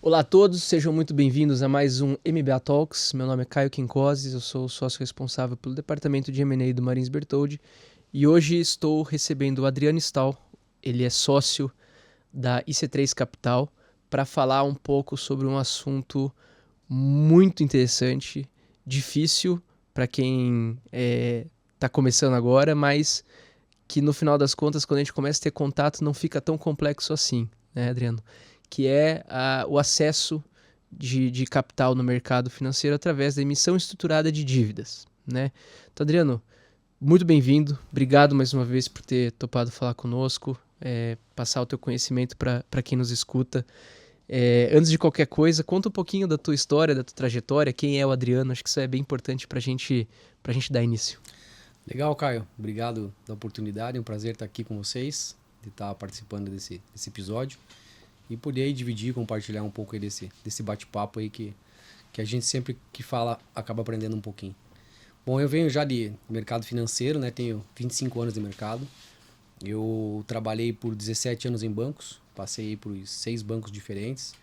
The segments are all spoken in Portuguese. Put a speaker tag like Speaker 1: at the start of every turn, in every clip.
Speaker 1: Olá a todos, sejam muito bem-vindos a mais um MBA Talks. Meu nome é Caio Quincoses, eu sou o sócio responsável pelo departamento de M&A do Marins Bertoldi e hoje estou recebendo o Adriano Stahl, ele é sócio da IC3 Capital, para falar um pouco sobre um assunto muito interessante, difícil para quem está começando agora, mas que no final das contas, quando a gente começa a ter contato, não fica tão complexo assim, né, Adriano? Que é o acesso de capital no mercado financeiro através da emissão estruturada de dívidas, né? Então, Adriano, muito bem-vindo. Obrigado mais uma vez por ter topado falar conosco, passar o teu conhecimento para quem nos escuta. Antes de qualquer coisa, conta um pouquinho da tua história, da tua trajetória, quem é o Adriano. Acho que isso é bem importante para gente dar início.
Speaker 2: Legal, Caio. Obrigado da oportunidade. É um prazer estar aqui com vocês, de estar participando desse episódio e poder aí dividir, compartilhar um pouco aí desse bate-papo aí que a gente sempre que fala acaba aprendendo um pouquinho. Bom, eu venho já de mercado financeiro, né? Tenho 25 anos de mercado. Eu trabalhei por 17 anos em bancos, passei por 6 bancos diferentes.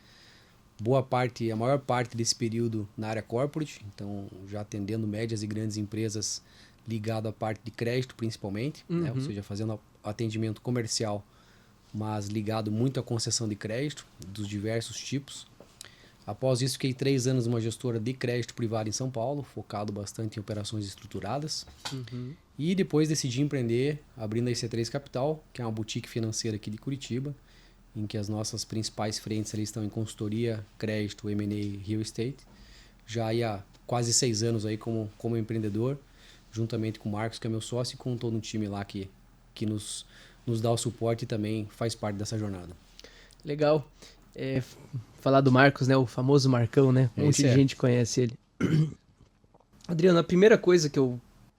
Speaker 2: A maior parte desse período na área corporate, então já atendendo médias e grandes empresas ligado à parte de crédito principalmente, né? Ou seja, fazendo atendimento comercial, mas ligado muito à concessão de crédito, dos diversos tipos. Após isso, fiquei 3 anos numa gestora de crédito privado em São Paulo, focado bastante em operações estruturadas. E depois decidi empreender, abrindo a IC3 Capital, que é uma boutique financeira aqui de Curitiba, em que as nossas principais frentes ali estão em consultoria, crédito, M&A e real estate. Já há quase 6 anos aí como empreendedor, juntamente com o Marcos, que é meu sócio, e com todo um time lá que nos dá o suporte e também faz parte dessa jornada.
Speaker 1: Legal. Falar do Marcos, né? O famoso Marcão, né? Um monte de gente conhece ele. Adriano, a primeira coisa que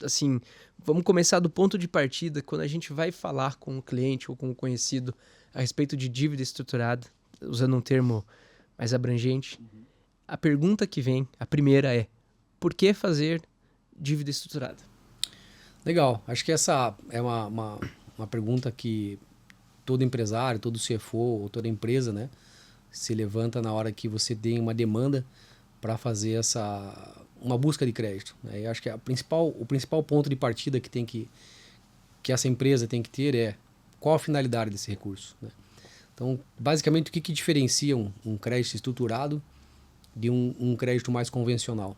Speaker 1: assim, vamos começar do ponto de partida, quando a gente vai falar com o cliente ou com o conhecido a respeito de dívida estruturada, usando um termo mais abrangente, a pergunta que vem, a primeira é, por que fazer dívida estruturada?
Speaker 2: Legal, acho que essa é uma pergunta que todo empresário, todo CFO ou toda empresa, né, se levanta na hora que você tem uma demanda para fazer uma busca de crédito. Né? Eu acho que o principal ponto de partida que essa empresa tem que ter é qual a finalidade desse recurso. Né? Então, basicamente, o que diferencia um crédito estruturado de um crédito mais convencional?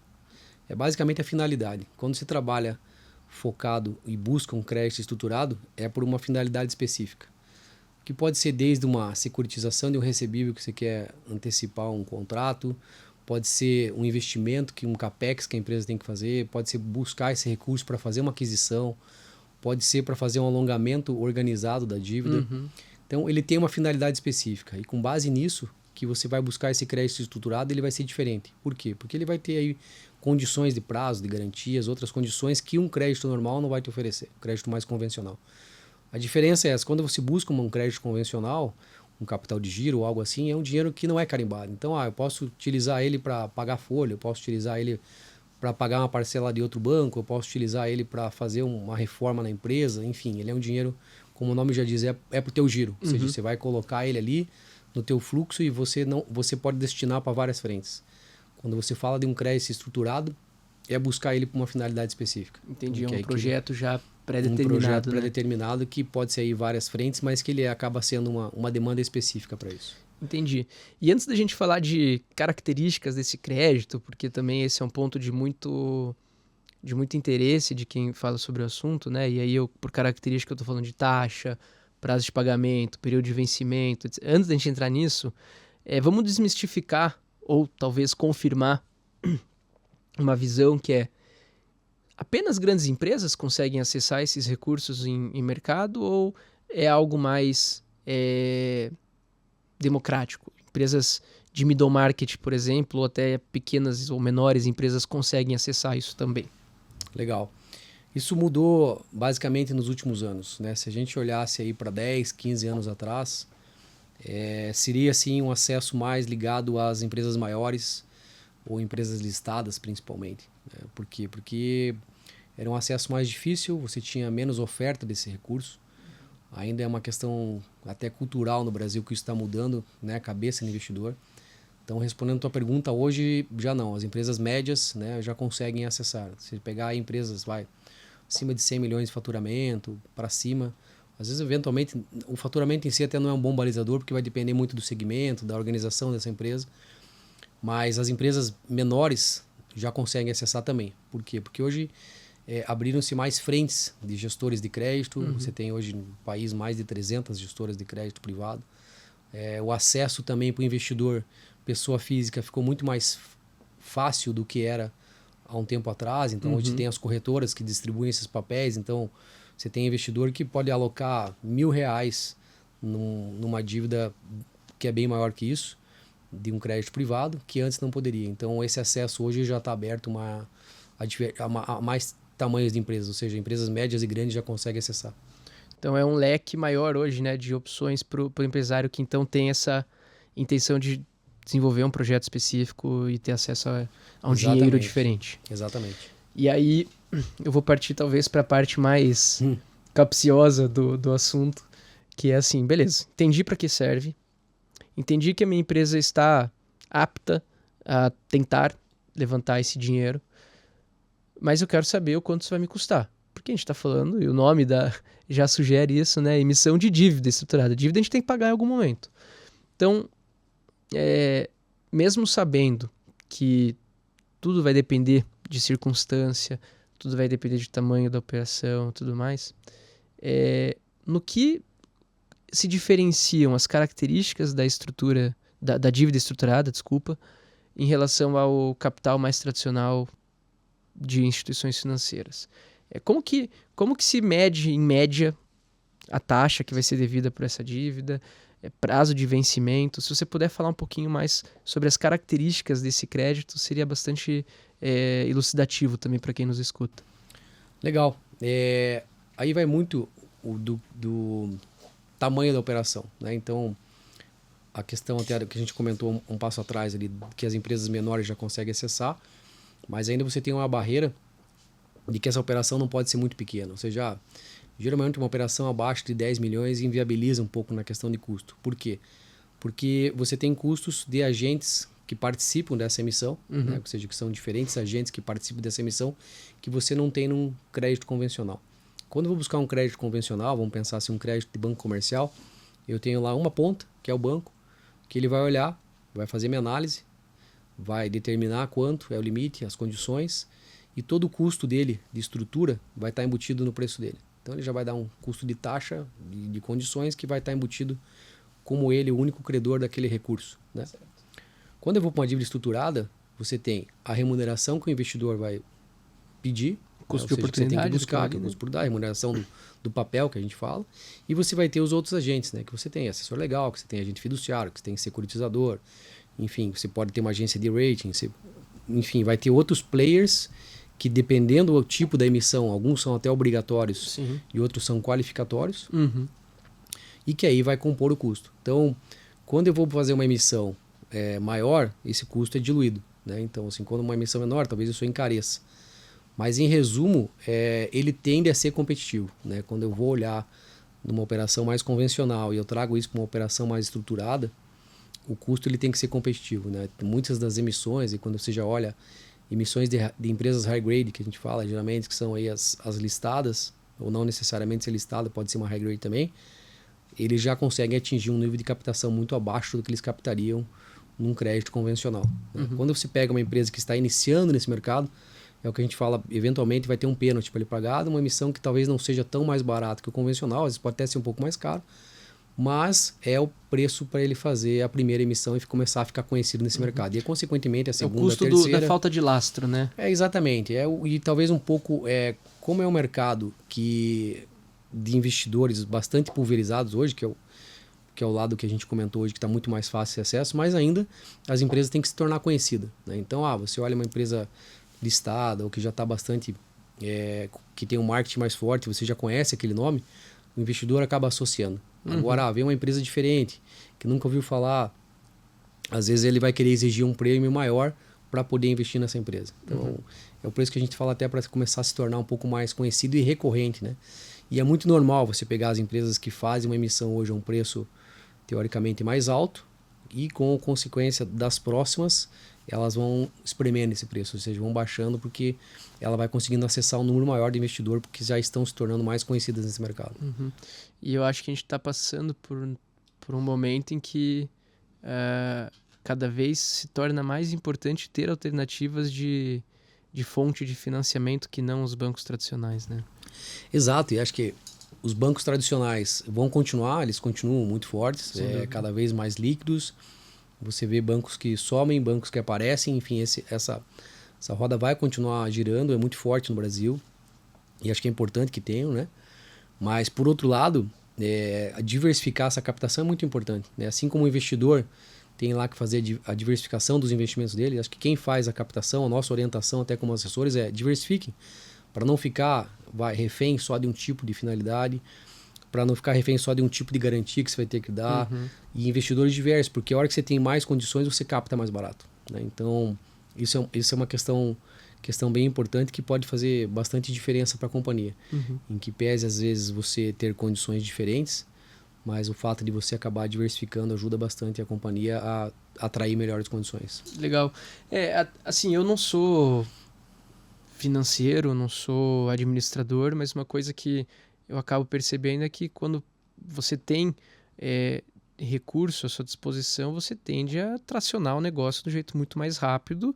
Speaker 2: É basicamente a finalidade. Quando você trabalha focado e busca um crédito estruturado, é por uma finalidade específica. Que pode ser desde uma securitização de um recebível que você quer antecipar um contrato, pode ser um investimento, um capex que a empresa tem que fazer, pode ser buscar esse recurso para fazer uma aquisição, pode ser para fazer um alongamento organizado da dívida. Então, ele tem uma finalidade específica e com base nisso, que você vai buscar esse crédito estruturado, ele vai ser diferente. Por quê? Porque ele vai ter aí condições de prazo, de garantias, outras condições que um crédito normal não vai te oferecer, um crédito mais convencional. A diferença é essa, quando você busca um crédito convencional, um capital de giro ou algo assim, é um dinheiro que não é carimbado. Então, eu posso utilizar ele para pagar folha, eu posso utilizar ele para pagar uma parcela de outro banco, eu posso utilizar ele para fazer uma reforma na empresa, enfim, ele é um dinheiro, como o nome já diz, é para o teu giro. Ou seja, você vai colocar ele ali no teu fluxo e você pode destinar para várias frentes. Quando você fala de um crédito estruturado, é buscar ele para uma finalidade específica.
Speaker 1: Entendi,
Speaker 2: então,
Speaker 1: um projeto já pré-determinado.
Speaker 2: Um projeto
Speaker 1: né?
Speaker 2: pré-determinado que pode ser aí várias frentes, mas que ele acaba sendo uma demanda específica para isso.
Speaker 1: Entendi. E antes da gente falar de características desse crédito, porque também esse é um ponto de muito interesse de quem fala sobre o assunto, né? E aí, por característica, eu tô falando de taxa, prazo de pagamento, período de vencimento. Antes da gente entrar nisso, vamos desmistificar ou talvez confirmar uma visão que é apenas grandes empresas conseguem acessar esses recursos em mercado ou é algo mais democrático? Empresas de middle market, por exemplo, ou até pequenas ou menores empresas conseguem acessar isso também.
Speaker 2: Legal. Isso mudou basicamente nos últimos anos. Né? Se a gente olhasse aí para 10, 15 anos atrás, seria assim um acesso mais ligado às empresas maiores ou empresas listadas principalmente. Né? Por quê? Porque era um acesso mais difícil, você tinha menos oferta desse recurso. Ainda é uma questão até cultural no Brasil que isso está mudando, né? A cabeça do investidor. Então, respondendo a tua pergunta, hoje já não. As empresas médias, né, já conseguem acessar. Se pegar empresas, acima de 100 milhões de faturamento, para cima, às vezes, eventualmente, o faturamento em si até não é um bom balizador, porque vai depender muito do segmento, da organização dessa empresa. Mas as empresas menores já conseguem acessar também. Por quê? Porque hoje abriram-se mais frentes de gestores de crédito. Você tem hoje no país mais de 300 gestoras de crédito privado. O acesso também para o investidor, pessoa física, ficou muito mais fácil do que era há um tempo atrás. Então, hoje tem as corretoras que distribuem esses papéis. Então, você tem investidor que pode alocar R$ 1.000 numa dívida que é bem maior que isso, de um crédito privado, que antes não poderia. Então, esse acesso hoje já está aberto a mais tamanhos de empresas, ou seja, empresas médias e grandes já conseguem acessar.
Speaker 1: Então é um leque maior hoje, né, de opções para o empresário que então tem essa intenção de desenvolver um projeto específico e ter acesso a um dinheiro diferente.
Speaker 2: Exatamente.
Speaker 1: E aí eu vou partir talvez para a parte mais capciosa do assunto, que é assim, beleza, entendi para que serve, entendi que a minha empresa está apta a tentar levantar esse dinheiro, mas eu quero saber o quanto isso vai me custar. Porque a gente está falando, e o nome já sugere isso, né? Emissão de dívida estruturada. Dívida a gente tem que pagar em algum momento. Então, mesmo sabendo que tudo vai depender de circunstância, tudo vai depender de tamanho da operação e tudo mais, no que se diferenciam as características da estrutura, da dívida estruturada, desculpa, em relação ao capital mais tradicional de instituições financeiras? Como que se mede, em média, a taxa que vai ser devida por essa dívida, prazo de vencimento? Se você puder falar um pouquinho mais sobre as características desse crédito, seria bastante elucidativo também para quem nos escuta.
Speaker 2: Legal. Aí vai muito do tamanho da operação, né? Então, a questão até que a gente comentou um passo atrás ali, que as empresas menores já conseguem acessar, mas ainda você tem uma barreira de que essa operação não pode ser muito pequena. Ou seja, geralmente uma operação abaixo de 10 milhões inviabiliza um pouco na questão de custo. Por quê? Porque você tem custos de agentes que participam dessa emissão, né? Ou seja, que são diferentes agentes que participam dessa emissão, que você não tem num crédito convencional. Quando eu vou buscar um crédito convencional, vamos pensar assim, um crédito de banco comercial, eu tenho lá uma ponta, que é o banco, que ele vai olhar, vai fazer minha análise, vai determinar quanto é o limite, as condições, e todo o custo dele, de estrutura, vai estar embutido no preço dele. Então ele já vai dar um custo de taxa, de condições, que vai estar embutido como ele, o único credor daquele recurso, né? Quando eu vou para uma dívida estruturada, você tem a remuneração que o investidor vai pedir,
Speaker 1: custo de oportunidade,
Speaker 2: você tem que buscar, que é o custo de oportunidade, a remuneração do papel que a gente fala, e você vai ter os outros agentes, né? Que você tem assessor legal, que você tem agente fiduciário, que você tem securitizador, enfim, você pode ter uma agência de rating, enfim, vai ter outros players que, dependendo do tipo da emissão, alguns são até obrigatórios. Sim. E outros são qualificatórios, e que aí vai compor o custo. Então, quando eu vou fazer uma emissão maior, esse custo é diluído, né? Então, assim, quando uma emissão menor, talvez isso encareça. Mas, em resumo, ele tende a ser competitivo, né? Quando eu vou olhar numa operação mais convencional e eu trago isso para uma operação mais estruturada, o custo ele tem que ser competitivo, né? Muitas das emissões, e quando você já olha emissões de empresas high grade, que a gente fala geralmente, que são aí as listadas, ou não necessariamente ser listada, pode ser uma high grade também, eles já conseguem atingir um nível de captação muito abaixo do que eles captariam num crédito convencional, né? Quando você pega uma empresa que está iniciando nesse mercado, é o que a gente fala, eventualmente vai ter um pênalti para ele pagar, uma emissão que talvez não seja tão mais barata que o convencional, às vezes pode até ser um pouco mais caro, mas é o preço para ele fazer a primeira emissão e começar a ficar conhecido nesse mercado. E, consequentemente, a segunda,
Speaker 1: o custo
Speaker 2: a terceira...
Speaker 1: da falta de lastro, né?
Speaker 2: Exatamente. E talvez um pouco... como é um mercado de investidores bastante pulverizados hoje, que é o lado que a gente comentou hoje, que está muito mais fácil de acesso, mas ainda as empresas têm que se tornar conhecidas, né? Então, você olha uma empresa listada ou que já está bastante... que tem um marketing mais forte, você já conhece aquele nome, o investidor acaba associando. Agora, vem uma empresa diferente, que nunca ouviu falar, às vezes ele vai querer exigir um prêmio maior para poder investir nessa empresa. Então, é o preço que a gente fala até para começar a se tornar um pouco mais conhecido e recorrente, né? E é muito normal você pegar as empresas que fazem uma emissão hoje a um preço teoricamente mais alto, e com consequência das próximas, elas vão espremendo esse preço, ou seja, vão baixando porque ela vai conseguindo acessar um número maior de investidor porque já estão se tornando mais conhecidas nesse mercado.
Speaker 1: Uhum. E eu acho que a gente está passando por um momento em que cada vez se torna mais importante ter alternativas de fonte de financiamento que não os bancos tradicionais, né?
Speaker 2: Exato, e acho que os bancos tradicionais vão continuar, eles continuam muito fortes, cada vez mais líquidos. Você vê bancos que somem, bancos que aparecem, enfim, essa roda vai continuar girando, é muito forte no Brasil e acho que é importante que tenham, né? Mas, por outro lado, diversificar essa captação é muito importante, né? Assim como o investidor tem lá que fazer a diversificação dos investimentos dele, acho que quem faz a captação, a nossa orientação até como assessores é diversifiquem, para não ficar refém só de um tipo de finalidade, para não ficar refém só de um tipo de garantia que você vai ter que dar, e investidores diversos, porque a hora que você tem mais condições, você capta mais barato, né? Então, isso é uma questão bem importante que pode fazer bastante diferença para a companhia, em que pese às vezes você ter condições diferentes, mas o fato de você acabar diversificando ajuda bastante a companhia a atrair melhores condições.
Speaker 1: Legal. Assim, eu não sou financeiro, não sou administrador, mas uma coisa que eu acabo percebendo é que quando você tem recurso à sua disposição, você tende a tracionar o negócio de um jeito muito mais rápido,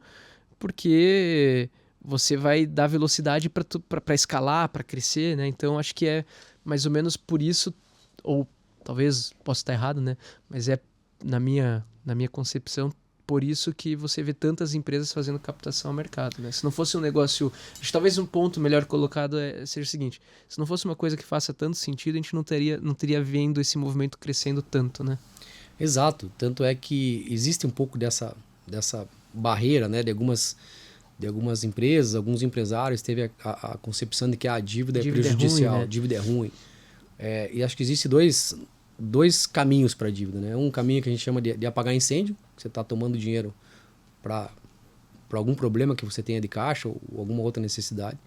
Speaker 1: porque você vai dar velocidade para escalar, para crescer, né? Então, acho que é mais ou menos por isso, ou talvez possa estar errado, né? Mas na minha concepção, por isso que você vê tantas empresas fazendo captação ao mercado, né? Se não fosse um negócio... Acho que talvez um ponto melhor colocado seja o seguinte: se não fosse uma coisa que faça tanto sentido, a gente não teria vendo esse movimento crescendo tanto, né?
Speaker 2: Exato. Tanto é que existe um pouco dessa barreira, né? De algumas empresas, alguns empresários teve a concepção de que a dívida é prejudicial,
Speaker 1: ruim, né?
Speaker 2: Dívida é ruim. E acho que existe dois caminhos para a dívida, né? Um caminho que a gente chama de apagar incêndio, que você está tomando dinheiro para algum problema que você tenha de caixa ou alguma outra necessidade.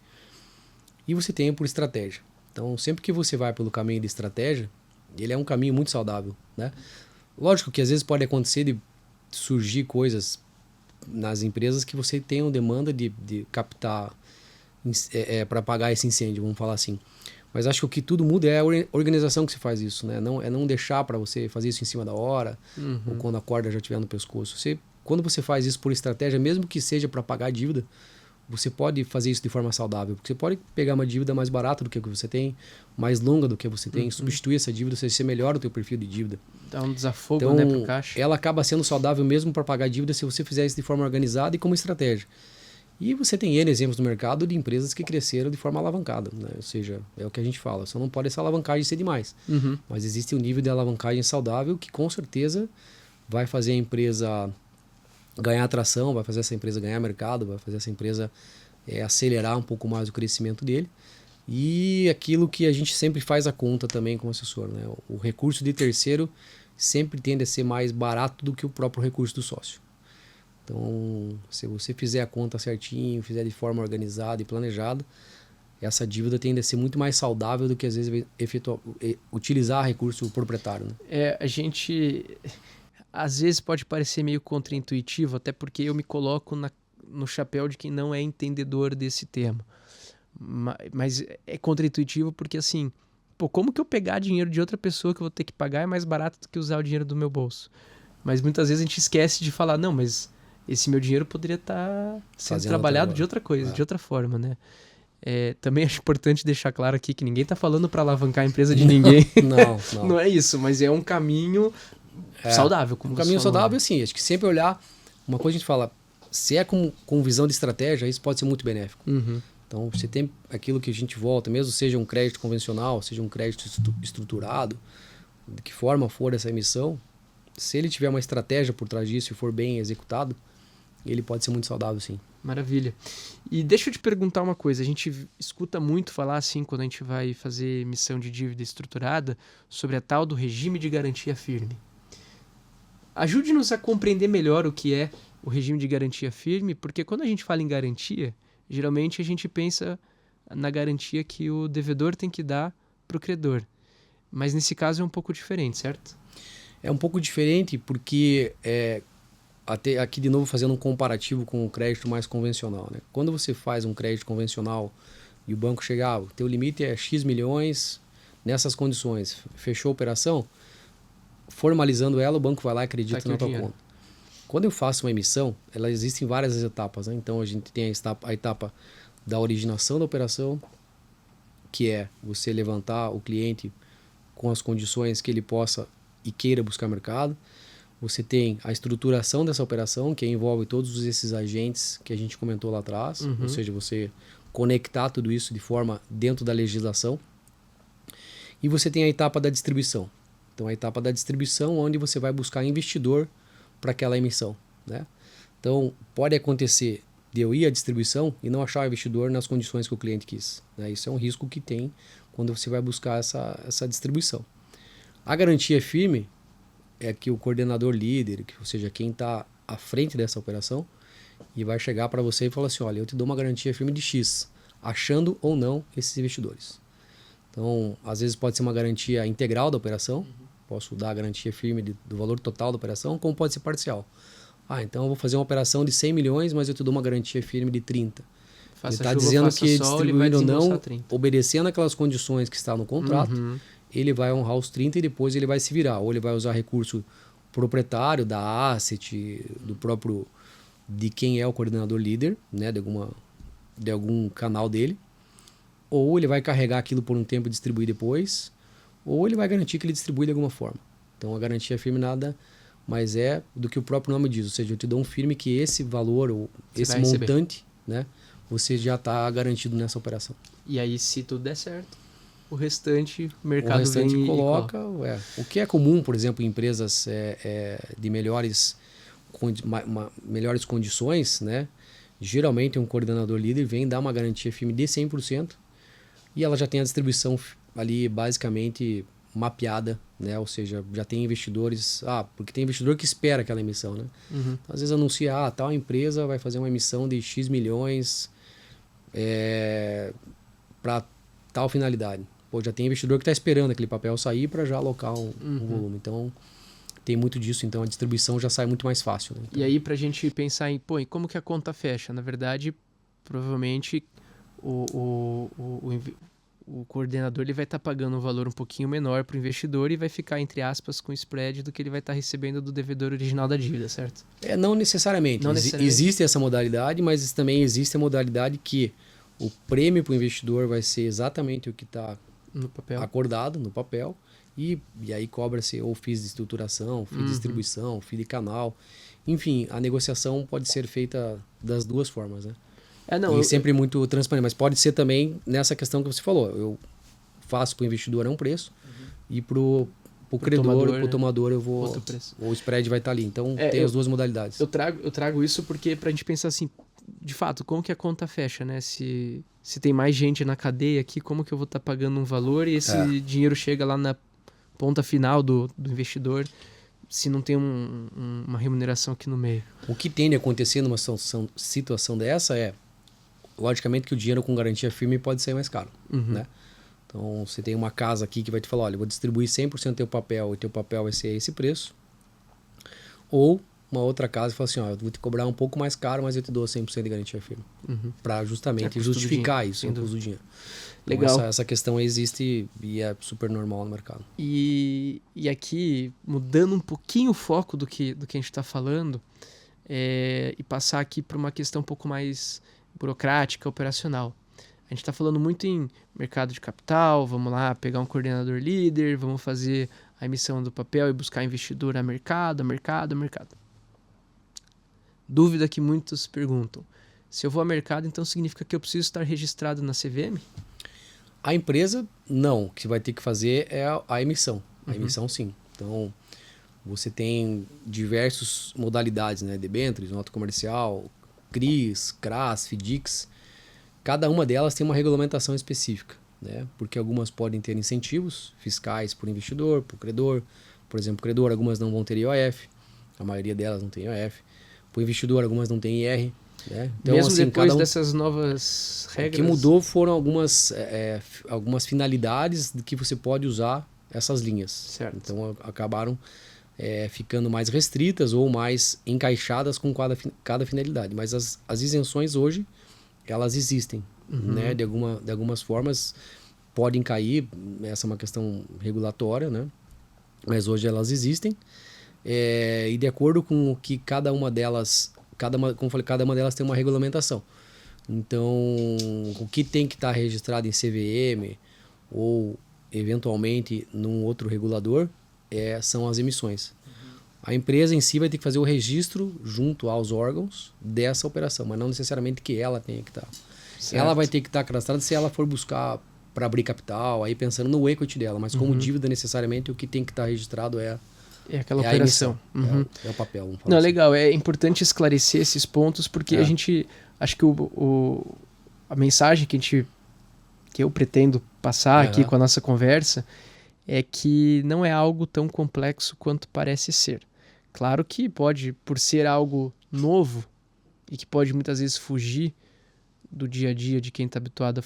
Speaker 2: E você tem por estratégia. Então, sempre que você vai pelo caminho de estratégia, ele é um caminho muito saudável, né? Lógico que às vezes pode acontecer de surgir coisas nas empresas que você tenha demanda de captar para pagar esse incêndio, vamos falar assim. Mas acho que o que tudo muda é a organização que se faz isso, né? Não deixar para você fazer isso em cima da hora, ou quando a corda já estiver no pescoço. Quando você faz isso por estratégia, mesmo que seja para pagar a dívida, você pode fazer isso de forma saudável. Porque você pode pegar uma dívida mais barata do que você tem, mais longa do que você tem, substituir essa dívida, você melhora o teu perfil de dívida.
Speaker 1: Dá um desafogo,
Speaker 2: então,
Speaker 1: né, pro caixa.
Speaker 2: Ela acaba sendo saudável mesmo para pagar a dívida se você fizer isso de forma organizada e como estratégia. E você tem N exemplos no mercado de empresas que cresceram de forma alavancada, né? Ou seja, é o que a gente fala, só não pode essa alavancagem ser demais. Mas existe um nível de alavancagem saudável que com certeza vai fazer a empresa ganhar atração, vai fazer essa empresa ganhar mercado, vai fazer essa empresa acelerar um pouco mais o crescimento dele. E aquilo que a gente sempre faz a conta também como assessor, né? O recurso de terceiro sempre tende a ser mais barato do que o próprio recurso do sócio. Então, se você fizer a conta certinho, fizer de forma organizada e planejada, essa dívida tende a ser muito mais saudável do que, às vezes, utilizar recurso proprietário, né?
Speaker 1: A gente, às vezes, pode parecer meio contraintuitivo, até porque eu me coloco no chapéu de quem não é entendedor desse tema. Mas é contraintuitivo porque, assim, como que eu pegar dinheiro de outra pessoa que eu vou ter que pagar é mais barato do que usar o dinheiro do meu bolso? Mas muitas vezes a gente esquece de falar, não, mas esse meu dinheiro poderia estar sendo trabalhado de outra coisa, de outra forma, né? Também acho importante deixar claro aqui que ninguém está falando para alavancar a empresa de ninguém.
Speaker 2: Não.
Speaker 1: Não é isso, mas é um caminho saudável. Como
Speaker 2: um caminho saudável, assim, acho que sempre olhar, uma coisa a gente fala, se é com visão de estratégia, isso pode ser muito benéfico. Então, você tem aquilo que a gente volta, mesmo seja um crédito convencional, seja um crédito estruturado, de que forma for essa emissão, se ele tiver uma estratégia por trás disso e for bem executado, ele pode ser muito saudável, sim.
Speaker 1: Maravilha. E deixa eu te perguntar uma coisa. A gente escuta muito falar, assim, quando a gente vai fazer emissão de dívida estruturada, sobre a tal do regime de garantia firme. Ajude-nos a compreender melhor o que é o regime de garantia firme, porque quando a gente fala em garantia, geralmente a gente pensa na garantia que o devedor tem que dar para o credor. Mas nesse caso é um pouco diferente, certo?
Speaker 2: É um pouco diferente porque, até aqui de novo fazendo um comparativo com o crédito mais convencional, né? Quando você faz um crédito convencional e o banco chega, o teu limite é X milhões nessas condições, fechou a operação, formalizando ela, o banco vai lá e acredita na tua conta. Quando eu faço uma emissão, ela existe em várias etapas, né? Então a gente tem a etapa da originação da operação, que é você levantar o cliente com as condições que ele possa e queira buscar mercado. Você tem a estruturação dessa operação, que envolve todos esses agentes que a gente comentou lá atrás, ou seja, você conectar tudo isso de forma dentro da legislação. E você tem a etapa da distribuição. Então, a etapa da distribuição, onde você vai buscar investidor para aquela emissão, né? Então, pode acontecer de eu ir à distribuição e não achar o investidor nas condições que o cliente quis, né? Isso é um risco que tem quando você vai buscar essa distribuição. A garantia firme é que o coordenador líder, ou seja, quem está à frente dessa operação, e vai chegar para você e falar assim, olha, eu te dou uma garantia firme de X, achando ou não esses investidores. Então, às vezes pode ser uma garantia integral da operação, posso dar a garantia firme do valor total da operação, como pode ser parcial. Então eu vou fazer uma operação de 100 milhões, mas eu te dou uma garantia firme de 30. Ele está dizendo que distribuir ou não, obedecendo aquelas condições que está no contrato, ele vai honrar os 30 e depois ele vai se virar. Ou ele vai usar recurso proprietário da asset, do próprio, de quem é o coordenador líder, né, de algum canal dele. Ou ele vai carregar aquilo por um tempo e distribuir depois, ou ele vai garantir que ele distribui de alguma forma. Então a garantia firme nada mais é do que o próprio nome diz, ou seja, eu te dou um firme que esse valor ou esse montante, né, você já está garantido nessa operação.
Speaker 1: E aí, se tudo der certo, o restante o mercado vem
Speaker 2: coloca. O que é comum, por exemplo, em empresas de melhores condições, né, geralmente um coordenador líder vem dar uma garantia firme de 100%, e ela já tem a distribuição ali basicamente mapeada, né? Ou seja, já tem investidores... porque tem investidor que espera aquela emissão, né? Às vezes anuncia, tal empresa vai fazer uma emissão de X milhões para tal finalidade. Já tem investidor que está esperando aquele papel sair para já alocar um volume. Então, tem muito disso. Então, a distribuição já sai muito mais fácil, né? Então,
Speaker 1: e aí, para a gente pensar em, e como que a conta fecha? Na verdade, provavelmente... O coordenador ele vai estar pagando um valor um pouquinho menor para o investidor e vai ficar, entre aspas, com o spread do que ele vai estar recebendo do devedor original da dívida, certo?
Speaker 2: Não necessariamente. Existe essa modalidade, mas também existe a modalidade que o prêmio para o investidor vai ser exatamente o que está acordado no papel, e aí cobra-se ou FIIs de estruturação, FII de distribuição, FII de canal. Enfim, a negociação pode ser feita das duas formas, né? Sempre muito transparente, mas pode ser também nessa questão que você falou. Eu faço para o investidor um preço e para o credor, para o tomador, eu vou outro preço. O spread vai estar ali. Então tem as duas modalidades.
Speaker 1: Eu trago isso porque para a gente pensar assim, de fato, como que a conta fecha, né? Se tem mais gente na cadeia aqui, como que eu vou estar pagando um valor e esse dinheiro chega lá na ponta final do investidor, se não tem uma remuneração aqui no meio?
Speaker 2: O que tende a acontecer numa situação dessa logicamente que o dinheiro com garantia firme pode sair mais caro, né? Então, você tem uma casa aqui que vai te falar, olha, eu vou distribuir 100% do teu papel e teu papel vai ser esse preço. Ou uma outra casa que fala assim, eu vou te cobrar um pouco mais caro, mas eu te dou 100% de garantia firme. Para justamente justificar isso, o custo do dinheiro.
Speaker 1: Legal.
Speaker 2: Então, essa questão existe e é super normal no mercado.
Speaker 1: E aqui, mudando um pouquinho o foco do que a gente está falando, e passar aqui para uma questão um pouco mais burocrática, operacional. A gente está falando muito em mercado de capital, vamos lá pegar um coordenador líder, vamos fazer a emissão do papel e buscar investidor a mercado. Dúvida que muitos perguntam. Se eu vou a mercado, então significa que eu preciso estar registrado na CVM?
Speaker 2: A empresa, não. O que você vai ter que fazer é a emissão. A emissão, sim. Então, você tem diversas modalidades, né? Debêntures, nota comercial, CRIs, CRAS, FDICs. Cada uma delas tem uma regulamentação específica, né? Porque algumas podem ter incentivos fiscais por investidor, por credor. Por exemplo, credor, algumas não vão ter IOF. A maioria delas não tem IOF. Por investidor, algumas não tem IR. Né? Então,
Speaker 1: mesmo assim, depois dessas novas regras...
Speaker 2: O que mudou foram algumas finalidades que você pode usar essas linhas.
Speaker 1: Certo.
Speaker 2: Então, acabaram ficando mais restritas ou mais encaixadas com cada finalidade. Mas as isenções hoje, elas existem, né? De algumas formas podem cair, essa é uma questão regulatória, né? Mas hoje elas existem, e de acordo com o que cada uma delas, como eu falei, cada uma delas tem uma regulamentação. Então, o que tem que estar registrado em CVM ou eventualmente num outro regulador são as emissões. A empresa em si vai ter que fazer o registro junto aos órgãos dessa operação, mas não necessariamente que ela tenha que estar.
Speaker 1: Certo.
Speaker 2: Ela vai ter que estar cadastrada se ela for buscar para abrir capital, aí pensando no equity dela, mas como dívida necessariamente o que tem que estar registrado é
Speaker 1: aquela operação.
Speaker 2: É o papel. Vamos falar
Speaker 1: Não,
Speaker 2: assim.
Speaker 1: legal. É importante esclarecer esses pontos porque a gente, acho que a mensagem que eu pretendo passar aqui com a nossa conversa é que não é algo tão complexo quanto parece ser. Claro que pode, por ser algo novo e que pode muitas vezes fugir do dia a dia de quem está habituado a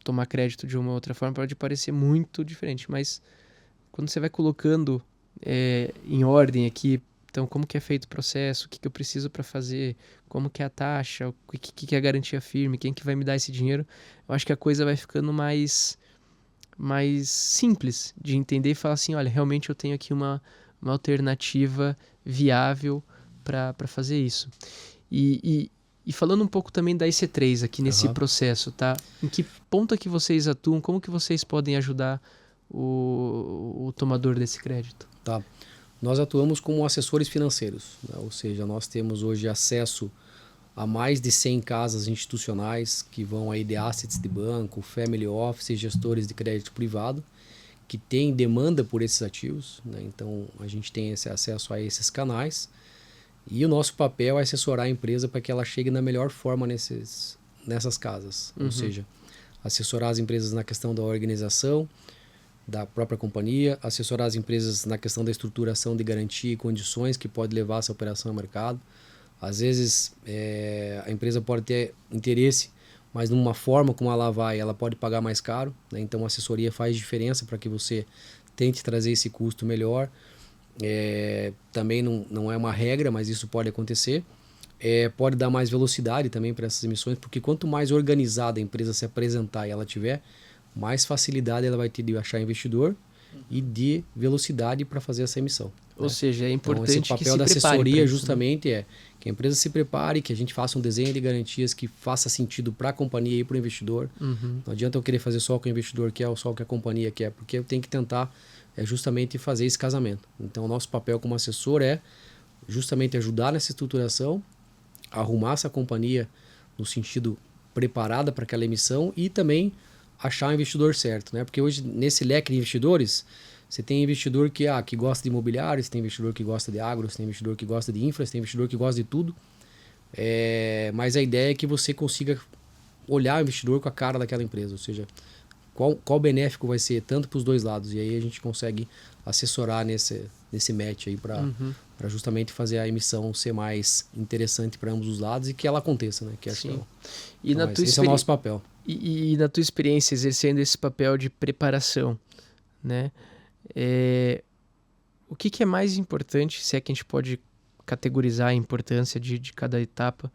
Speaker 1: tomar crédito de uma outra forma, pode parecer muito diferente, mas quando você vai colocando em ordem aqui, então como que é feito o processo, o que eu preciso para fazer, como que é a taxa, o que é a garantia firme, quem que vai me dar esse dinheiro, eu acho que a coisa vai ficando mais simples de entender e falar assim, olha, realmente eu tenho aqui uma alternativa viável para fazer isso. E falando um pouco também da IC3 aqui nesse processo, tá? Em que ponto é que vocês atuam? Como que vocês podem ajudar o tomador desse crédito?
Speaker 2: Tá. Nós atuamos como assessores financeiros, né? Ou seja, nós temos hoje acesso a mais de 100 casas institucionais que vão aí de assets de banco, family office e gestores de crédito privado que têm demanda por esses ativos, né? Então a gente tem esse acesso a esses canais. E o nosso papel é assessorar a empresa para que ela chegue na melhor forma nessas casas. Ou seja, assessorar as empresas na questão da organização da própria companhia, assessorar as empresas na questão da estruturação de garantia e condições que pode levar essa operação ao mercado. Às vezes a empresa pode ter interesse, mas numa forma como ela vai, ela pode pagar mais caro, né? Então a assessoria faz diferença para que você tente trazer esse custo melhor. Também não é uma regra, mas isso pode acontecer. Pode dar mais velocidade também para essas emissões, porque quanto mais organizada a empresa se apresentar e ela tiver, mais facilidade ela vai ter de achar investidor e de velocidade para fazer essa emissão.
Speaker 1: Ou seja, é importante
Speaker 2: então, esse papel
Speaker 1: que se
Speaker 2: da
Speaker 1: prepare
Speaker 2: assessoria
Speaker 1: isso,
Speaker 2: justamente é que a empresa se prepare, que a gente faça um desenho de garantias que faça sentido para a companhia e para o investidor. Não adianta eu querer fazer só o que o investidor quer ou só o que a companhia quer, porque eu tenho que tentar justamente fazer esse casamento. Então, o nosso papel como assessor é justamente ajudar nessa estruturação, arrumar essa companhia no sentido preparada para aquela emissão e também achar o investidor certo, né? Porque hoje, nesse leque de investidores, você tem investidor que gosta de imobiliário, você tem investidor que gosta de agro, você tem investidor que gosta de infra, você tem investidor que gosta de tudo. Mas a ideia é que você consiga olhar o investidor com a cara daquela empresa, ou seja, qual benéfico vai ser tanto para os dois lados. E aí a gente consegue assessorar nesse match aí para justamente fazer a emissão ser mais interessante para ambos os lados e que ela aconteça, né? Que
Speaker 1: Sim.
Speaker 2: esse é o nosso papel.
Speaker 1: E na tua experiência exercendo esse papel de preparação, né? O que é mais importante, se é que a gente pode categorizar a importância de cada etapa,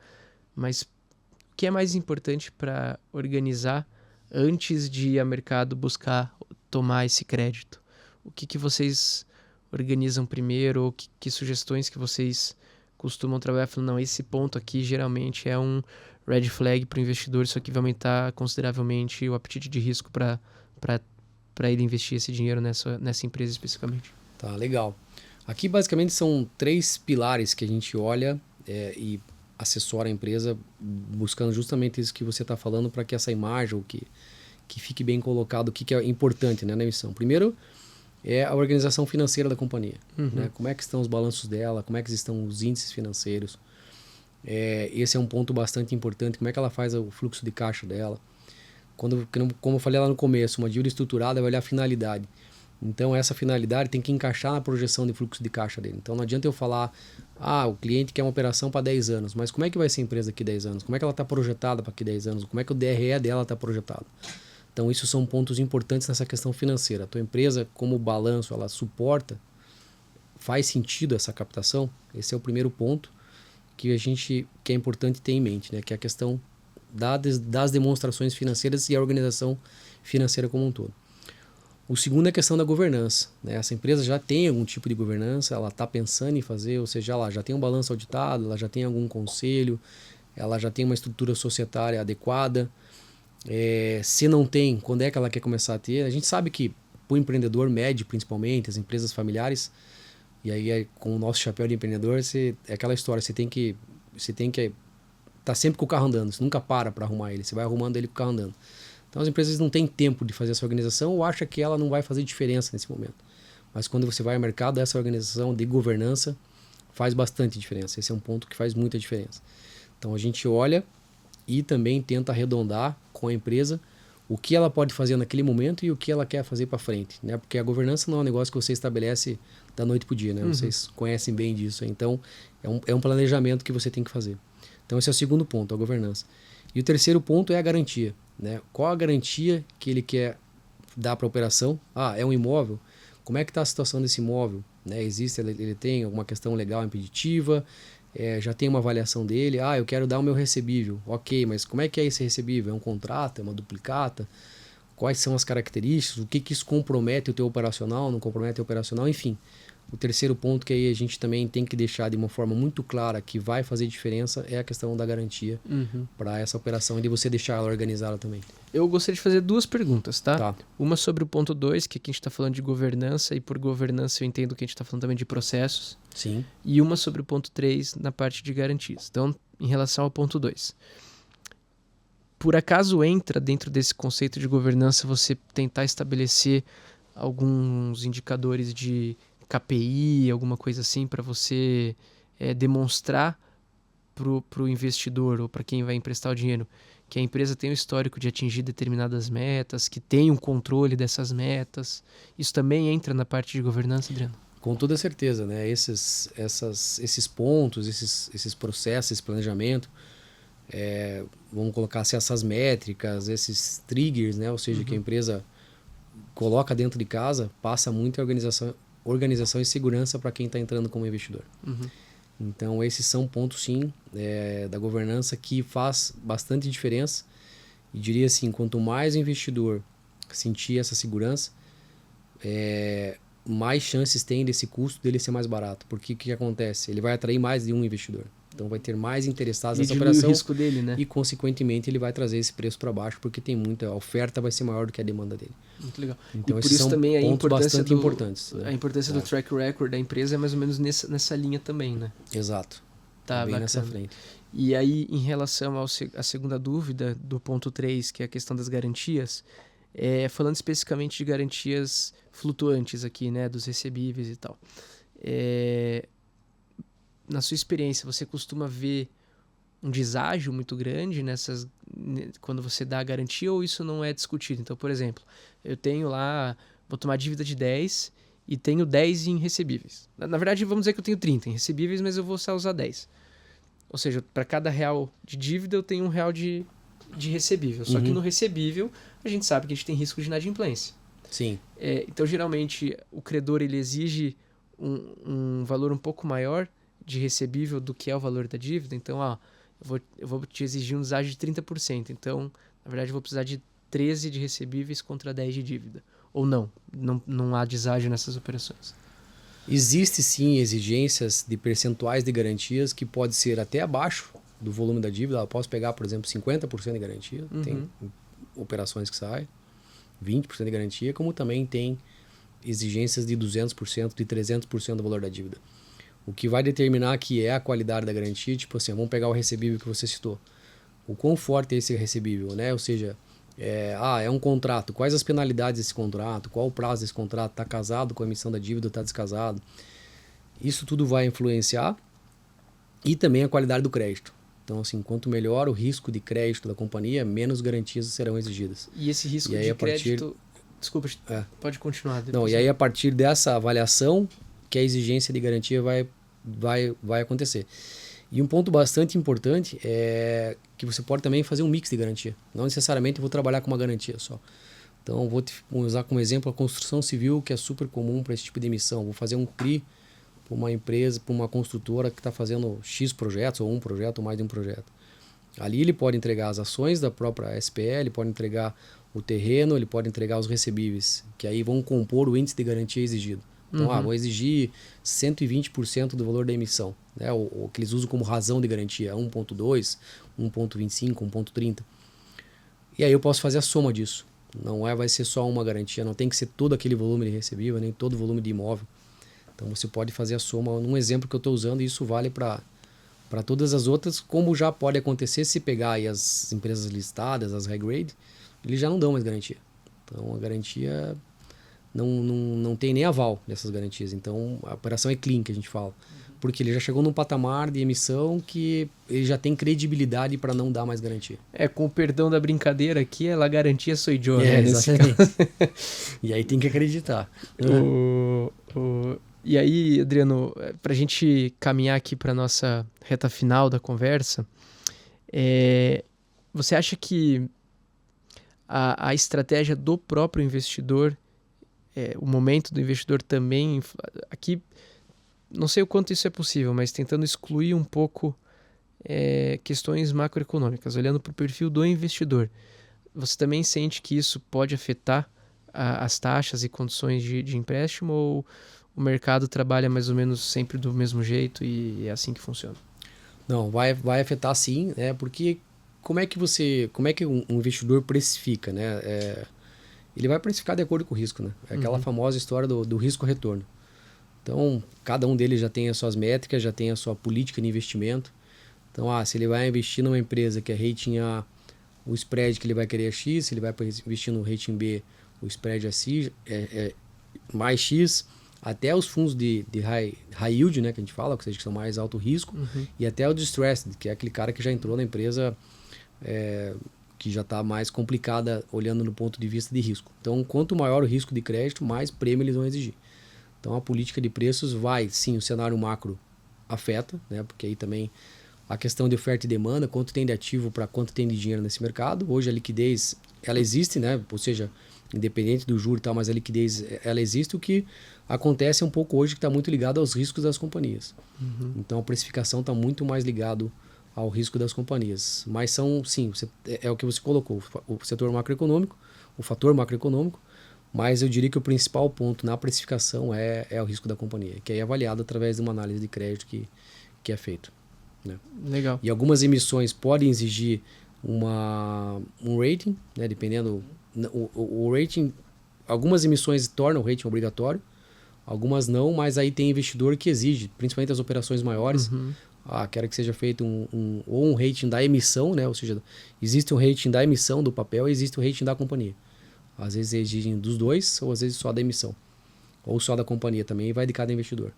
Speaker 1: mas o que é mais importante para organizar antes de ir ao mercado buscar tomar esse crédito? O que vocês organizam primeiro? Ou que sugestões que vocês costumam trabalhar? Falando, não, esse ponto aqui geralmente é um red flag para o investidor, isso aqui vai aumentar consideravelmente o apetite de risco para ele investir esse dinheiro nessa empresa especificamente.
Speaker 2: Tá, legal. Aqui basicamente são 3 pilares que a gente olha e assessora a empresa buscando justamente isso que você está falando para que essa imagem, ou que fique bem colocado, o que é importante, né, na emissão. Primeiro é a organização financeira da companhia. Né? Como é que estão os balanços dela, como é que estão os índices financeiros. Esse é um ponto bastante importante, como é que ela faz o fluxo de caixa dela. Como eu falei lá no começo, uma dívida estruturada vai olhar a finalidade. Então essa finalidade tem que encaixar na projeção de fluxo de caixa dele. Então não adianta eu falar, o cliente quer uma operação para 10 anos, mas como é que vai ser a empresa daqui 10 anos? Como é que ela está projetada para daqui 10 anos? Como é que o DRE dela está projetado? Então isso são pontos importantes nessa questão financeira. A tua empresa, como balanço, ela suporta faz sentido essa captação? Esse é o primeiro ponto que é importante ter em mente, né? Que é a questão das demonstrações financeiras e a organização financeira como um todo. O segundo é a questão da governança, né? Essa empresa já tem algum tipo de governança, ela está pensando em fazer, ou seja, ela já tem um balanço auditado, ela já tem algum conselho, ela já tem uma estrutura societária adequada. Se não tem, quando é que ela quer começar a ter? A gente sabe que para o empreendedor médio, principalmente, as empresas familiares, e aí com o nosso chapéu de empreendedor, é aquela história, você tem que tá sempre com o carro andando, você nunca para arrumar ele, você vai arrumando ele com o carro andando. Então as empresas não têm tempo de fazer essa organização ou acham que ela não vai fazer diferença nesse momento. Mas quando você vai ao mercado, essa organização de governança faz bastante diferença. Esse é um ponto que faz muita diferença. Então a gente olha e também tenta arredondar com a empresa o que ela pode fazer naquele momento e o que ela quer fazer para frente, né? Porque a governança não é um negócio que você estabelece da noite para o dia, né?
Speaker 1: Uhum.
Speaker 2: Vocês conhecem bem disso. Então é um planejamento que você tem que fazer. Então esse é o segundo ponto, a governança. E o terceiro ponto é a garantia, né? Qual a garantia que ele quer dar para a operação? É um imóvel? Como é que está a situação desse imóvel? Né? Ele tem alguma questão legal impeditiva? Já tem uma avaliação dele? Eu quero dar o meu recebível. Ok, mas como é que é esse recebível? É um contrato? É uma duplicata? Quais são as características? O que isso compromete o teu operacional? Não compromete o operacional? Enfim, o terceiro ponto que aí a gente também tem que deixar de uma forma muito clara que vai fazer diferença é a questão da garantia para essa operação e de você deixar ela organizada também.
Speaker 1: Eu gostaria de fazer duas perguntas, tá?
Speaker 2: Tá.
Speaker 1: Uma sobre o ponto 2, que aqui a gente está falando de governança, e por governança eu entendo que a gente está falando também de processos.
Speaker 2: Sim.
Speaker 1: E uma sobre o ponto 3, na parte de garantias. Então, em relação ao ponto 2. Por acaso entra dentro desse conceito de governança você tentar estabelecer alguns indicadores de KPI, alguma coisa assim, para você demonstrar para o investidor ou para quem vai emprestar o dinheiro que a empresa tem o histórico de atingir determinadas metas, que tem um controle dessas metas? Isso também entra na parte de governança, Adriano?
Speaker 2: Com toda certeza, né? Esses pontos, esses processos, esse planejamento, vamos colocar assim, essas métricas, esses triggers, né? Ou seja, que a empresa coloca dentro de casa, passa muita organização e segurança para quem está entrando como investidor. Então, esses são pontos, sim, da governança que faz bastante diferença. E diria assim, quanto mais o investidor sentir essa segurança, mais chances tem desse custo dele ser mais barato. Porque o que acontece? Ele vai atrair mais de um investidor. Então vai ter mais interessados nessa operação.
Speaker 1: O risco dele, né?
Speaker 2: E consequentemente ele vai trazer esse preço para baixo porque tem a oferta vai ser maior do que a demanda dele.
Speaker 1: Muito legal.
Speaker 2: Então
Speaker 1: e por isso também a
Speaker 2: pontos
Speaker 1: importância
Speaker 2: bastante importantes. Né?
Speaker 1: A importância do track record da empresa é mais ou menos nessa linha também, né?
Speaker 2: Exato.
Speaker 1: Tá,
Speaker 2: bem
Speaker 1: bacana.
Speaker 2: nessa frente.
Speaker 1: E aí, em relação à segunda dúvida do ponto 3, que é a questão das garantias, falando especificamente de garantias flutuantes aqui, né, dos recebíveis e tal. Na sua experiência, você costuma ver um deságio muito grande quando você dá a garantia, ou isso não é discutido? Então, por exemplo, eu tenho lá, vou tomar dívida de 10 e tenho 10 em recebíveis. Na verdade, vamos dizer que eu tenho 30 em recebíveis, mas eu vou só usar 10. Ou seja, para cada real de dívida, eu tenho R$1 de recebível. Só que no recebível, a gente sabe que a gente tem risco de inadimplência.
Speaker 2: Sim.
Speaker 1: Então, geralmente, o credor ele exige um valor um pouco maior de recebível do que é o valor da dívida. Então, eu vou te exigir um deságio de 30%. Então, na verdade, eu vou precisar de 13 de recebíveis contra 10 de dívida. Ou não há deságio nessas operações.
Speaker 2: Existe sim exigências de percentuais de garantias que pode ser até abaixo do volume da dívida. Eu posso pegar, por exemplo, 50% de garantia. Tem operações que saem. 20% de garantia, como também tem exigências de 200%, de 300% do valor da dívida. O que vai determinar que é a qualidade da garantia, tipo assim, vamos pegar o recebível que você citou. O quão forte é esse recebível, né? Ou seja, é um contrato. Quais as penalidades desse contrato? Qual o prazo desse contrato? Está casado com a emissão da dívida ou está descasado? Isso tudo vai influenciar. E também a qualidade do crédito. Então, assim, quanto melhor o risco de crédito da companhia, menos garantias serão exigidas.
Speaker 1: E esse risco de crédito... Desculpa, pode continuar.
Speaker 2: Não, e aí a partir dessa avaliação que a exigência de garantia vai acontecer. E um ponto bastante importante é que você pode também fazer um mix de garantia. Não necessariamente eu vou trabalhar com uma garantia só. Então, vou usar como exemplo a construção civil, que é super comum para esse tipo de emissão. Vou fazer um CRI para uma empresa, para uma construtora que está fazendo X projetos, ou um projeto, ou mais de um projeto. Ali ele pode entregar as ações da própria SPE, ele pode entregar o terreno, ele pode entregar os recebíveis, que aí vão compor o índice de garantia exigido. Então, vou exigir 120% do valor da emissão, né? O que eles usam como razão de garantia, 1.2, 1.25, 1.30. E aí eu posso fazer a soma disso. Não vai ser só uma garantia, não tem que ser todo aquele volume de recebível, nem todo o volume de imóvel. Então você pode fazer a soma num exemplo que eu estou usando, e isso vale para todas as outras, como já pode acontecer se pegar aí as empresas listadas, as high grade, eles já não dão mais garantia. Então a garantia não tem nem aval dessas garantias. Então a operação é clean, que a gente fala. Porque ele já chegou num patamar de emissão que ele já tem credibilidade para não dar mais garantia.
Speaker 1: Com o perdão da brincadeira aqui, ela garantia sou eu,
Speaker 2: né?
Speaker 1: Exatamente.
Speaker 2: E aí tem que acreditar.
Speaker 1: E aí, Adriano, para a gente caminhar aqui para nossa reta final da conversa, você acha que a estratégia do próprio investidor, o momento do investidor também, aqui não sei o quanto isso é possível, mas tentando excluir um pouco questões macroeconômicas, olhando para o perfil do investidor, você também sente que isso pode afetar as taxas e condições de empréstimo, ou o mercado trabalha mais ou menos sempre do mesmo jeito e é assim que funciona?
Speaker 2: Não, vai afetar sim, porque como é que um investidor precifica, né? Ele vai precificar de acordo com o risco, né? É aquela famosa história do risco-retorno. Então, cada um deles já tem as suas métricas, já tem a sua política de investimento. Então, se ele vai investir numa empresa que é rating A, o spread que ele vai querer é X, se ele vai investir no rating B, o spread é mais X, até os fundos de high yield, né, que a gente fala, ou seja, que são mais alto risco, e até o distressed, que é aquele cara que já entrou na empresa que já está mais complicada olhando no ponto de vista de risco. Então, quanto maior o risco de crédito, mais prêmio eles vão exigir. Então, a política de preços sim, o cenário macro afeta, né, porque aí também a questão de oferta e demanda, quanto tem de ativo para quanto tem de dinheiro nesse mercado. Hoje a liquidez, ela existe, né, ou seja, independente do juro e tal, mas a liquidez, ela existe. O que acontece um pouco hoje que está muito ligado aos riscos das companhias. Então, a precificação está muito mais ligado ao risco das companhias. Mas sim, é o que você colocou, o setor macroeconômico, o fator macroeconômico, mas eu diria que o principal ponto na precificação é o risco da companhia, que é avaliado através de uma análise de crédito que é feito. Né?
Speaker 1: Legal.
Speaker 2: E algumas emissões podem exigir um rating, né? Dependendo, o rating, algumas emissões tornam o rating obrigatório, algumas não, mas aí tem investidor que exige, principalmente as operações maiores, quero que seja feito um rating da emissão, né? Ou seja, existe um rating da emissão do papel e existe o rating da companhia. Às vezes exigem dos dois, ou às vezes só da emissão. Ou só da companhia também, vai de cada investidor.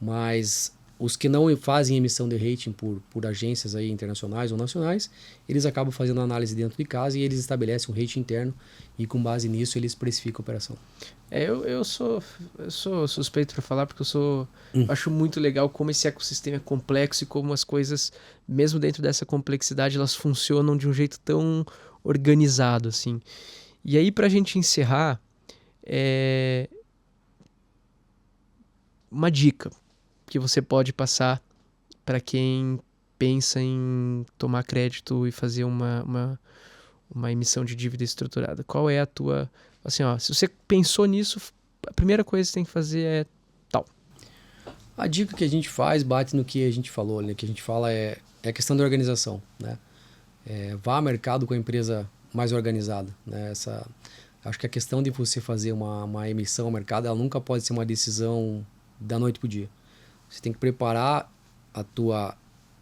Speaker 2: Mas os que não fazem emissão de rating por agências aí internacionais ou nacionais, eles acabam fazendo análise dentro de casa e eles estabelecem um rating interno e com base nisso eles precificam a operação.
Speaker 1: Eu sou suspeito para falar porque eu acho muito legal como esse ecossistema é complexo e como as coisas, mesmo dentro dessa complexidade, elas funcionam de um jeito tão organizado, assim. E aí, para a gente encerrar, uma dica que você pode passar para quem pensa em tomar crédito e fazer uma emissão de dívida estruturada. Qual é a tua... Assim, se você pensou nisso, a primeira coisa que você tem que fazer é tal.
Speaker 2: A dica que a gente faz bate no que a gente falou, né? Que a gente fala é a questão da organização, né? Vá ao mercado com a empresa mais organizada, né? Acho que a questão de você fazer uma emissão ao mercado, ela nunca pode ser uma decisão da noite para o dia. Você tem que preparar a tua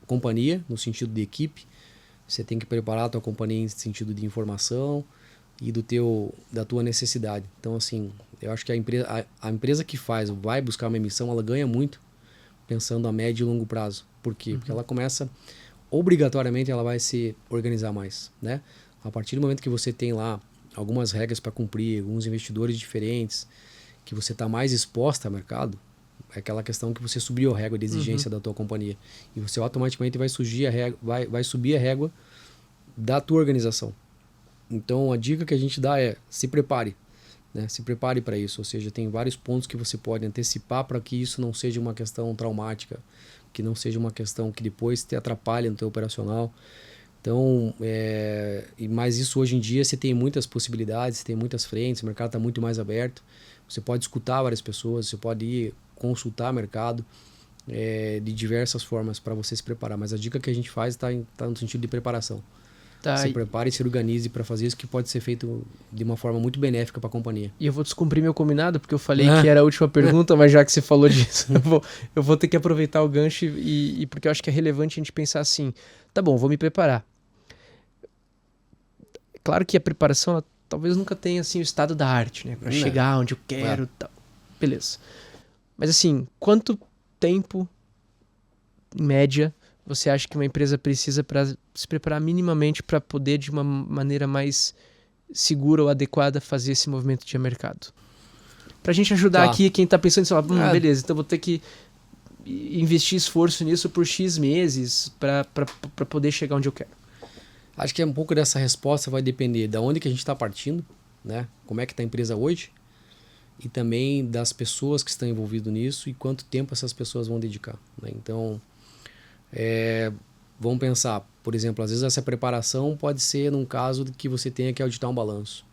Speaker 2: companhia no sentido de equipe, você tem que preparar a tua companhia em sentido de informação e da tua necessidade. Então, assim, eu acho que a empresa que vai buscar uma emissão, ela ganha muito pensando a médio e longo prazo. Por quê? Porque ela começa, obrigatoriamente, ela vai se organizar mais, né? A partir do momento que você tem lá algumas regras para cumprir, alguns investidores diferentes, que você está mais exposta ao mercado, é aquela questão que você subiu a régua de exigência da tua companhia. E você automaticamente vai subir a régua da tua organização. Então, a dica que a gente dá é: se prepare. né? Se prepare para isso, ou seja, tem vários pontos que você pode antecipar para que isso não seja uma questão traumática, que não seja uma questão que depois te atrapalhe no teu operacional. Então, mas isso hoje em dia você tem muitas possibilidades, você tem muitas frentes, o mercado está muito mais aberto, você pode escutar várias pessoas, você pode ir consultar mercado de diversas formas para você se preparar, mas a dica que a gente faz está no sentido de preparação.
Speaker 1: Tá,
Speaker 2: Se prepare e se organize para fazer isso, que pode ser feito de uma forma muito benéfica para a companhia.
Speaker 1: e eu vou descumprir meu combinado, porque eu falei que era a última pergunta, mas já que você falou disso, eu vou ter que aproveitar o gancho e porque eu acho que é relevante a gente pensar assim, tá bom, vou me preparar. Claro que a preparação, ela talvez nunca tenha assim, o estado da arte, né? Pra
Speaker 2: Não.
Speaker 1: chegar onde eu quero e tal. Beleza. Mas assim, quanto tempo, em média, você acha que uma empresa precisa para se preparar minimamente para poder, de uma maneira mais segura ou adequada, fazer esse movimento de mercado? Pra gente ajudar
Speaker 2: Tá.
Speaker 1: aqui quem tá pensando, sei lá, beleza, então vou ter que investir esforço nisso por X meses para poder chegar onde eu quero.
Speaker 2: Acho que um pouco dessa resposta vai depender de onde que a gente está partindo, né? Como é que está a empresa hoje e também das pessoas que estão envolvidas nisso e quanto tempo essas pessoas vão dedicar, né? Então, vamos pensar, por exemplo, às vezes essa preparação pode ser num caso de que você tenha que auditar um balanço,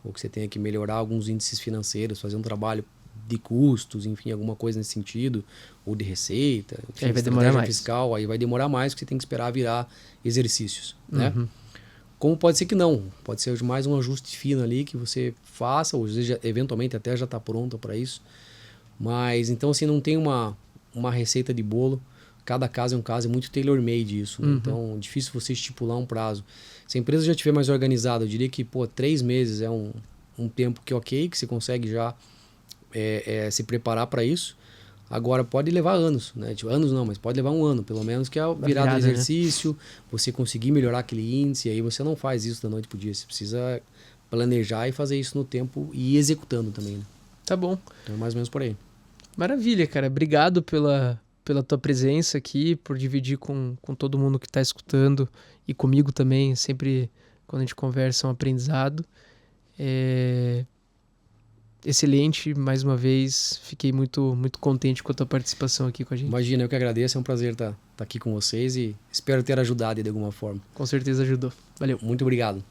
Speaker 2: ou que você tenha que melhorar alguns índices financeiros, fazer um trabalho de custos, enfim, alguma coisa nesse sentido, ou de receita, enfim,
Speaker 1: Aí vai demorar
Speaker 2: estratégia
Speaker 1: mais.
Speaker 2: fiscal, aí vai demorar mais porque você tem que esperar virar exercícios, né?
Speaker 1: Uhum.
Speaker 2: Como pode ser que não, pode ser mais um ajuste fino ali que você faça, ou às vezes eventualmente até já está pronta para isso, mas então assim, não tem uma receita de bolo, cada caso é um caso, é muito tailor-made isso, né? Então difícil você estipular um prazo. Se a empresa já estiver mais organizada, eu diria que 3 meses é um tempo que ok, que você consegue já se preparar para isso. Agora pode levar anos, né? Tipo, anos não, mas pode levar um ano, pelo menos, que é a virada do exercício, você conseguir melhorar aquele índice, aí você não faz isso da noite pro dia, você precisa planejar e fazer isso no tempo e ir executando também, né?
Speaker 1: Tá bom.
Speaker 2: Então é mais ou menos por aí.
Speaker 1: Maravilha, cara. Obrigado pela tua presença aqui, por dividir com todo mundo que está escutando e comigo também. Sempre, quando a gente conversa, é um aprendizado. Excelente, mais uma vez. Fiquei muito, muito contente com a tua participação aqui com a gente.
Speaker 2: Imagina, eu que agradeço, é um prazer estar aqui com vocês e espero ter ajudado de alguma forma.
Speaker 1: Com certeza ajudou. Valeu.
Speaker 2: Muito obrigado.